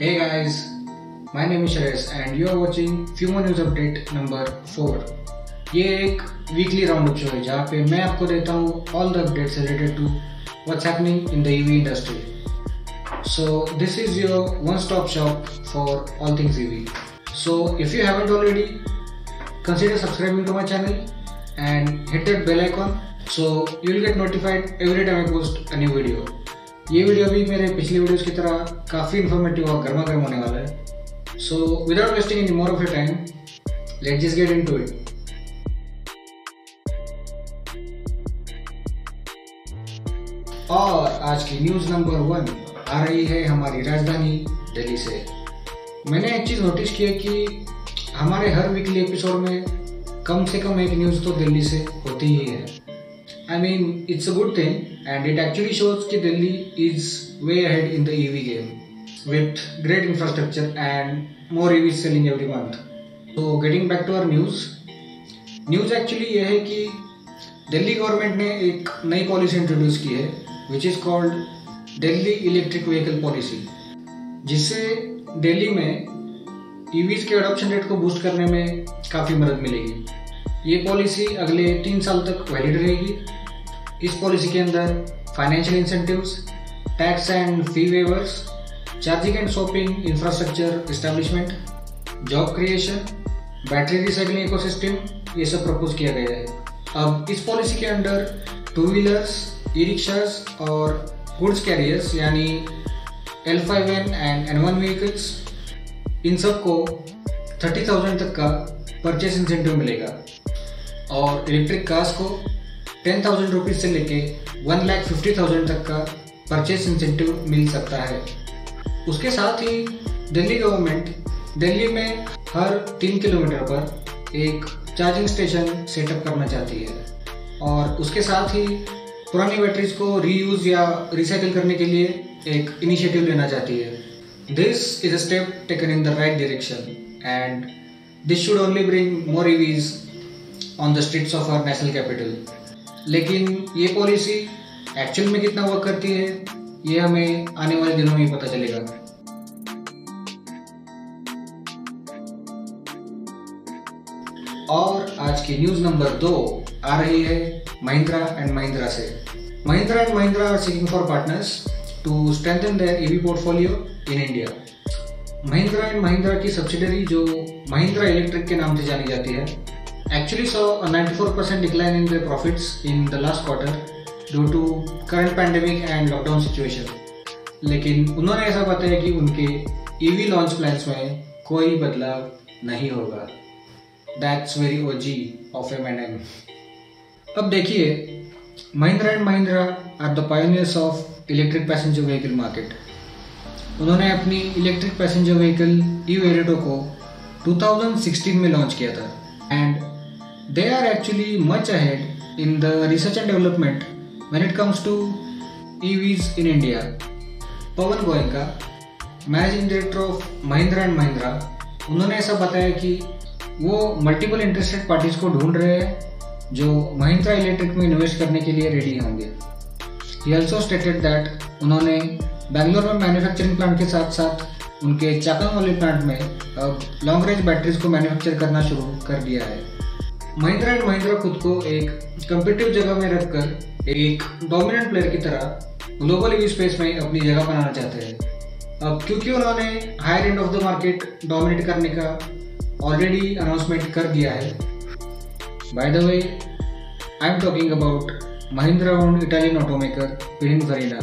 Hey guys, my name is Shreyas and you are watching Fumo News Update number 4. ये एक weekly round up show है जहाँ पे मैं आपको देता हूँ all the updates related to what's happening in the EV industry. So this is your one-stop shop for all things EV. So if you haven't already, consider subscribing to my channel and hit that bell icon so you will get notified every time I post a new video. ये video भी मेरे पिछले videos की तरह काफ़ी informative और गर्मा गर्म होने वाला है. So without wasting any more of your time, let's just get into it. और आज की न्यूज़ नंबर 1 आ रही है हमारी राजधानी दिल्ली से. मैंने एक चीज़ नोटिस की है कि हमारे हर वीकली एपिसोड में कम से कम एक न्यूज़ तो दिल्ली से होती ही है. I mean, it's a good thing and it actually shows that Delhi is way ahead in the EV game with great infrastructure and more EVs selling every month. So getting back to our news actually ये है कि Delhi government ने एक नई policy introduce की है which is called Delhi electric vehicle policy, जिससे दिल्ली में EVs के अडॉप्शन रेट को बूस्ट करने में काफ़ी मदद मिलेगी. ये पॉलिसी अगले 3 साल तक वैलिड रहेगी. इस पॉलिसी के अंदर financial incentives, tax and fee weavers, charging and shopping infrastructure establishment, job creation, battery recycling ecosystem, ये सब प्रपोज किया गया है. अब इस पॉलिसी के अंडर 2 व्हीलर्स, ई रिक्शाज और गुड्स कैरियर्स यानी L5N एंड N1 व्हीकल्स, इन सबको 30,000 तक का परचेस इंसेंटिव मिलेगा और इलेक्ट्रिक कार्स को 10,000 रुपीज़ से लेके 1,50,000 तक का परचेस इंसेंटिव मिल सकता है. उसके साथ ही दिल्ली गवर्नमेंट दिल्ली में हर 3 किलोमीटर पर एक चार्जिंग स्टेशन सेटअप करना चाहती है और उसके साथ ही पुरानी बैटरीज को रीयूज या रिसाइकिल करने के लिए एक इनिशिएटिव लेना चाहती है. This is a step taken in the right direction and this should only bring more EVs on the streets of our national capital. लेकिन ये पॉलिसी एक्चुअल में कितना वर्क करती है ये हमें आने वाले दिनों में ही पता चलेगा. और आज की न्यूज़ नंबर 2 आ रही है महिंद्रा एंड महिंद्रा से. Mahindra and Mahindra are seeking for partners to strengthen their EV portfolio in India. Mahindra and Mahindra की सब्सिडरी जो महिंद्रा इलेक्ट्रिक के नाम से जानी जाती है actually saw a 94% decline in their profits in the last quarter due to current pandemic and lockdown situation. लेकिन उन्होंने ऐसा बताया कि उनके EV लॉन्च प्लान्स में कोई बदलाव नहीं होगा. That's very OG of M&M. अब देखिए, Mahindra and Mahindra are the pioneers of electric passenger vehicle market. उन्होंने अपनी इलेक्ट्रिक पैसेंजर व्हीकल ई-वेरिएटो को 2016 में लॉन्च किया था and they are actually much ahead in the research and development when it comes to EVs in India. Pawan Goenka, managing director of Mahindra and Mahindra, उन्होंने ऐसा बताया कि वो मल्टीपल इंटरेस्टेड पार्टीज को ढूंढ रहे हैं जो महिंद्रा इलेक्ट्रिक में इन्वेस्ट करने के लिए रेडी होंगे. He also stated that उन्होंने बैंगलोर में मैन्युफैक्चरिंग प्लांट के साथ साथ उनके चाकनवाली प्लांट में अब लॉन्ग रेंज बैटरीज को मैन्युफैक्चर करना शुरू कर दिया है. महिंद्रा एंड महिंद्रा खुद को एक कम्पिटिटिव जगह में रखकर एक डोमिनेंट प्लेयर की तरह ग्लोबल EV स्पेस में अपनी जगह बनाना चाहते हैं. अब क्योंकि उन्होंने higher end of the market dominate करने का ऑलरेडी अनाउंसमेंट कर दिया है. By the way, I am talking about Mahindra owned Italian automaker Pininfarina,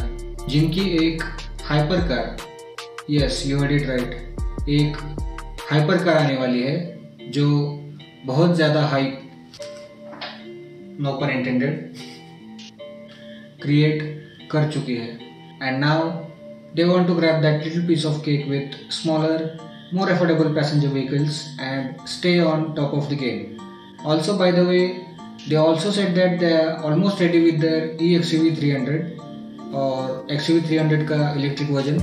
जिनकी एक hyper car, yes you heard it right, एक हाइपर कार आने वाली है जो बहुत ज़्यादा hype, no pun intended, create कर चुकी है. And now they want to grab that little piece of cake with smaller, more affordable passenger vehicles and stay on top of the game. Also bye the way, they also said that they are almost ready with their eXUV 300 और XUV 300 का electric version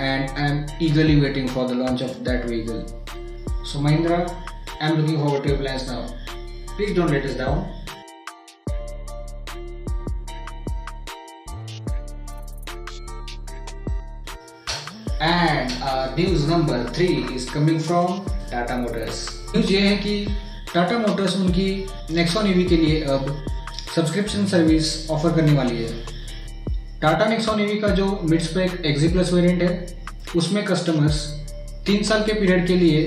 and I am eagerly waiting for the launch of that vehicle. So Mahindra, I am looking forward to your plans now. Please don't let us down. And news number 3 is coming from Tata Motors. News ये है कि Tata Motors उनकी Nexon EV के लिए अब subscription service offer करने वाली है। टाटा नेक्सॉन ईवी का जो mid spec XZ plus variant है उसमें कस्टमर्स 3 साल के पीरियड के लिए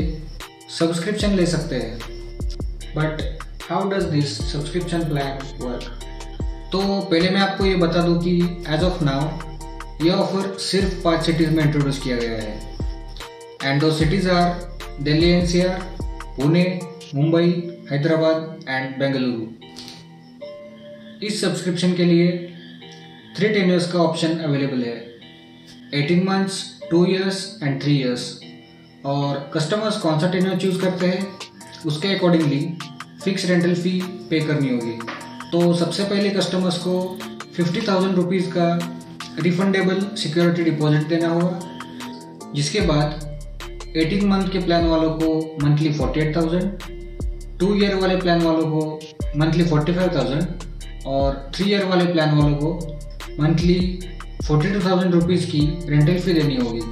सब्सक्रिप्शन ले सकते हैं। But how does this subscription plan work? तो पहले मैं आपको ये बता दूं कि एज ऑफ नाउ ये ऑफर सिर्फ 5 सिटीज़ में इंट्रोड्यूस किया गया है एंड दो cities are Delhi NCR, Pune, Mumbai, Hyderabad and Bengaluru. इस सब्सक्रिप्शन के लिए 3 टेन्योर्स का ऑप्शन अवेलेबल है, 18 मंथ्स, 2 years एंड 3 years। और कस्टमर्स कौन सा टेन्योर चूज़ करते हैं उसके अकॉर्डिंगली फिक्स रेंटल फ़ी पे करनी होगी। तो सबसे पहले कस्टमर्स को 50,000 रुपीज़ का रिफंडेबल सिक्योरिटी डिपॉजिट देना होगा, जिसके बाद 18 मंथ के प्लान वालों को मंथली 48,000, 2 year वाले प्लान वालों को मंथली 45,000 और 3 year वाले प्लान वालों को मंथली 42,000 रुपीज़ की रेंटल फ़ी देनी होगी।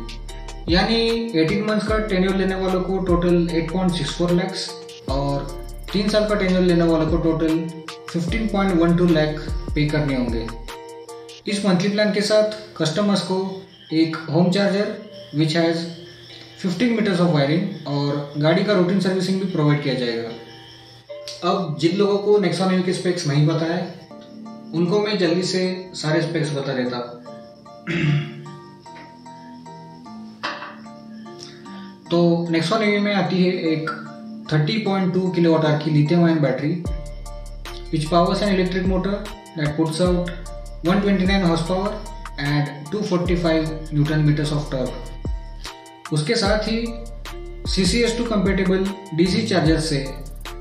यानी 18 मंथ्स का टेन्योर लेने वालों को टोटल 8.64 lakhs और 3 साल का टेन्योर लेने वालों को टोटल 15.12 lakh पे करने होंगे। इस मंथली प्लान के साथ कस्टमर्स को एक home charger which has 15 meters of wiring और गाड़ी का रूटीन सर्विसिंग भी प्रोवाइड किया जाएगा। अब जिन लोगों को नेक्सॉन ईवी के स्पेक्स नहीं पता है उनको मैं जल्दी से सारे स्पेक्स बता देता। तो नेक्सॉन ईवी में आती है एक 30.2 किलोवाट आवर की lithium ion battery which powers an electric motor that puts out 129 horse power and 245 newton meters of torque. उसके साथ ही CCS2 कंपेटेबल DC चार्जर से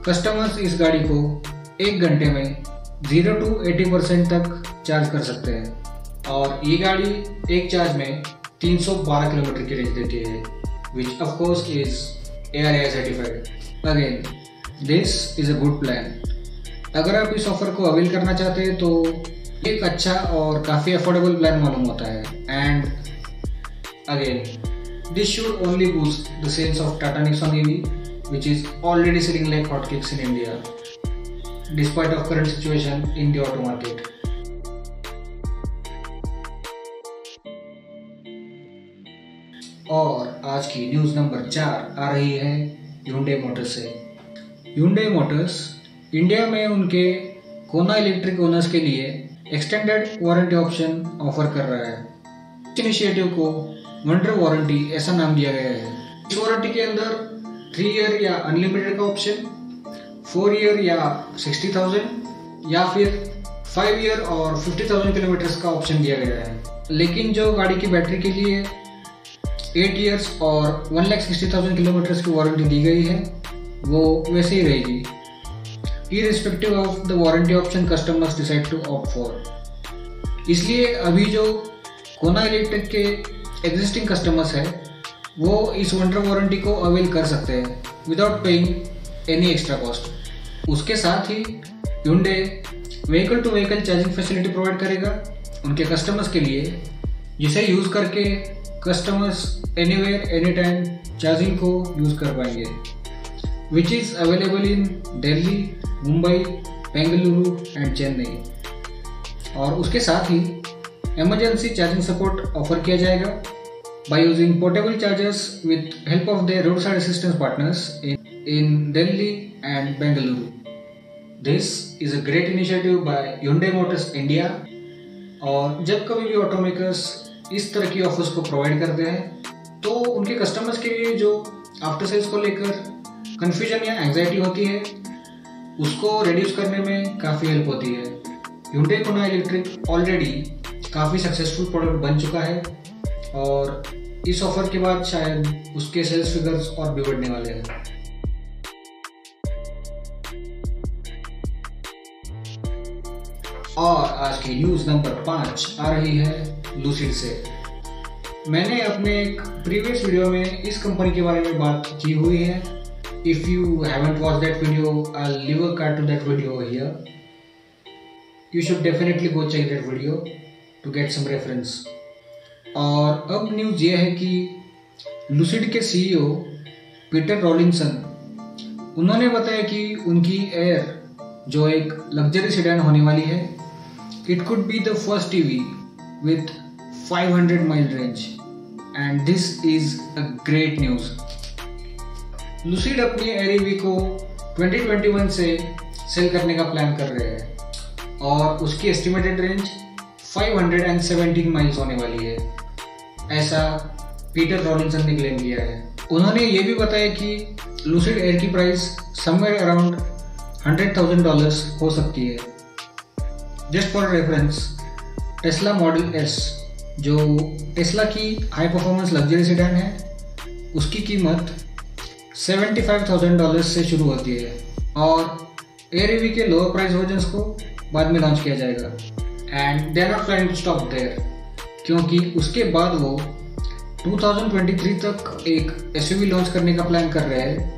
कस्टमर्स इस गाड़ी को 1 घंटे में 0 to 80% तक चार्ज कर सकते हैं और ये गाड़ी एक चार्ज में 312 किलोमीटर की रेंज देती है, which of course is ARAI certified. Again, this is a good plan. अगर आप इस ऑफर को अवेल करना चाहते हैं तो एक अच्छा और काफ़ी अफोर्डेबल प्लान मालूम होता है and again this should only boost the sales of Tata Nexon EV which is already selling like hotcakes in India despite of current situation in the auto market. और आज की न्यूज़ नंबर 4 आ रही है Hyundai Motors से। Hyundai Motors India में उनके कोना electric owners के लिए एक्सटेंडेड वारंटी ऑप्शन ऑफर कर रहा है। इस इनिशिएटिव को वंडर वारंटी ऐसा नाम दिया गया है। इस वारंटी के अंदर 3 year या अनलिमिटेड का ऑप्शन, 4 year या 60,000 या फिर 5 year और 50,000 किलोमीटर्स का ऑप्शन दिया गया है। लेकिन जो गाड़ी की बैटरी के लिए 8 years और 1,60,000 किलोमीटर्स की वारंटी दी गई है वो वैसे ही रहेगी irrespective of the warranty option customers decide to opt for। इसलिए अभी जो कोना इलेक्ट्रिक के एग्जिस्टिंग कस्टमर्स है वो इस वंडर वारंटी को अवेल कर सकते हैं without paying any extra cost. उसके साथ ही Hyundai vehicle to vehicle charging facility provide करेगा उनके कस्टमर्स के लिए, जिसे यूज़ करके customers anywhere any time charging को यूज़ कर पाएंगे, which is available in Delhi, Mumbai, Bengaluru and Chennai. और उसके साथ ही इमरजेंसी चार्जिंग सपोर्ट ऑफर किया जाएगा by using portable chargers with help of their roadside assistance partners in Delhi and Bengaluru. This is a great initiative by Hyundai Motors India। और जब कभी भी ऑटोमेकर्स इस तरह की ऑफर्स को प्रोवाइड करते हैं तो उनके कस्टमर्स के लिए जो आफ्टर सेल्स को लेकर कन्फ्यूजन या एंग्जाइटी होती है उसको रिड्यूस करने में काफ़ी हेल्प होती है। Hyundai Kona इलेक्ट्रिक ऑलरेडी काफ़ी सक्सेसफुल प्रोडक्ट बन चुका है और इस ऑफर के बाद शायद उसके सेल्स फिगर्स और भी बढ़ने वाले हैं। और आज की न्यूज़ नंबर 5 आ रही है लूसिड से। मैंने अपने एक प्रीवियस वीडियो में इस कंपनी के बारे में बात की हुई है। If you haven't watch that video, I will leave a card to that video here. You should definitely go check that video to get some reference. और अब न्यूज़ ये है कि लूसिड के सीईओ पीटर रॉलिंसन, उन्होंने बताया कि उनकी एयर जो एक लग्जरी सेडान होने वाली है, it could be the first EV with 500 mile range and this is a great news. Lucid अपनी एयर ईवी को 2021 से सेल करने का प्लान कर रहे हैं और उसकी एस्टिमेटेड रेंज 517 माइल्स होने वाली है, ऐसा पीटर रॉलिंसन ने क्लेम किया है। उन्होंने ये भी बताया कि लूसिड एयर की प्राइस समवेयर अराउंड $100,000 हो सकती है। Just for reference, Tesla Model S जो टेस्ला की हाई परफॉर्मेंस लग्जरी सेडान है, उसकी कीमत $75,000 से शुरू होती है और एयर ईवी के लोअर प्राइस वर्जन्स को बाद में लॉन्च किया जाएगा। And they are not planning to stop there, क्योंकि उसके बाद वो 2023 तक एक एसयूवी लॉन्च करने का प्लान कर रहे हैं,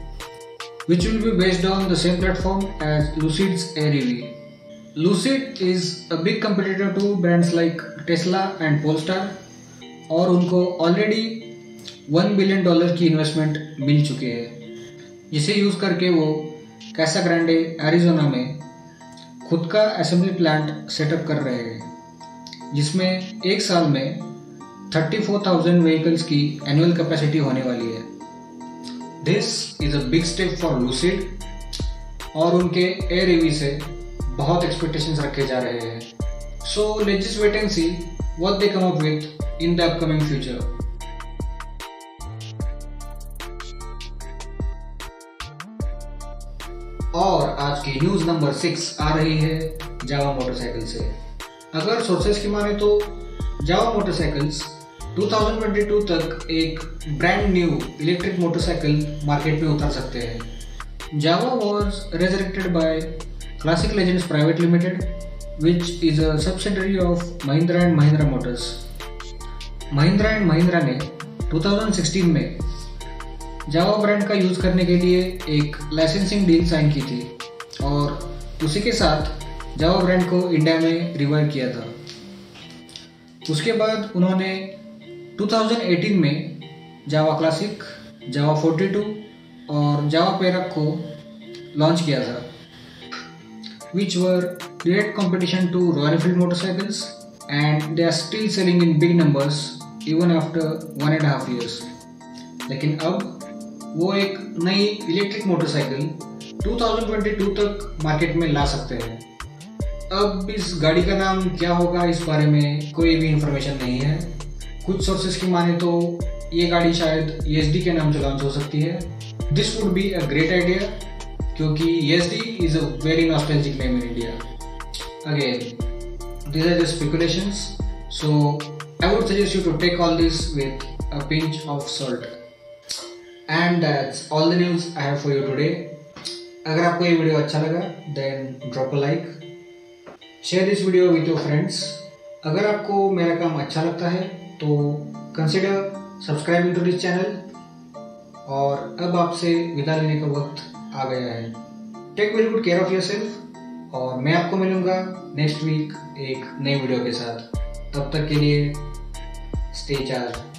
which will be based on the same platform as Lucid's Air EV. Lucid is a big competitor to brands like Tesla and Polestar और उनको ऑलरेडी $1 बिलियन की इन्वेस्टमेंट मिल चुके हैं, जिसे यूज़ करके वो कैसा ग्रांडे एरिजोना में खुद का असेंबली प्लांट सेटअप कर रहे हैं, जिसमें एक साल में 34,000 व्हीकल्स की एनुअल कैपेसिटी होने वाली है। This is a big step for lucid और उनके एयर ईवी से बहुत एक्सपेक्टेशंस रखे जा रहे हैं। So let's just wait and see what they come up with in the upcoming future. और आज की न्यूज नंबर 6 आ रही है जावा मोटरसाइकिल से। अगर सोर्सेस की माने तो जावा मोटरसाइकिल्स 2022 तक एक brand new electric motorcycle market में उतार सकते हैं। जावा was resurrected by Classic Legends Private Limited, which is a subsidiary of Mahindra and Mahindra Motors. Mahindra and Mahindra ने 2016 में जावा ब्रांड का यूज़ करने के लिए एक लाइसेंसिंग डील साइन की थी और उसी के साथ जावा ब्रांड को इंडिया में रिवाइव किया था। उसके बाद उन्होंने 2018 में जावा क्लासिक, जावा 42 और जावा पेरक को लॉन्च किया था, which were direct competition to Royal Enfield motorcycles and they are still selling in big numbers even after 1.5 years. लेकिन अब वो एक नई इलेक्ट्रिक मोटरसाइकिल 2022 तक मार्केट में ला सकते हैं। अब इस गाड़ी का नाम क्या होगा इस बारे में कोई भी इंफॉर्मेशन नहीं है। कुछ सोर्सेस की माने तो ये गाड़ी शायद ESD के नाम से लॉन्च हो सकती है। This would be a great idea क्योंकि ESD is a very nostalgic name in India. Again these are just speculations, so I would suggest you to take all this with a pinch of salt. And that's all the news I have for you today. अगर आपको ये video अच्छा लगा then drop a like, share this video with your friends. अगर आपको मेरा काम अच्छा लगता है तो consider subscribing to this channel. और अब आपसे विदा लेने का वक्त आ गया है। Take very good care of yourself और मैं आपको मिलूंगा नेक्स्ट वीक एक नई वीडियो के साथ। तब तक के लिए stay charged.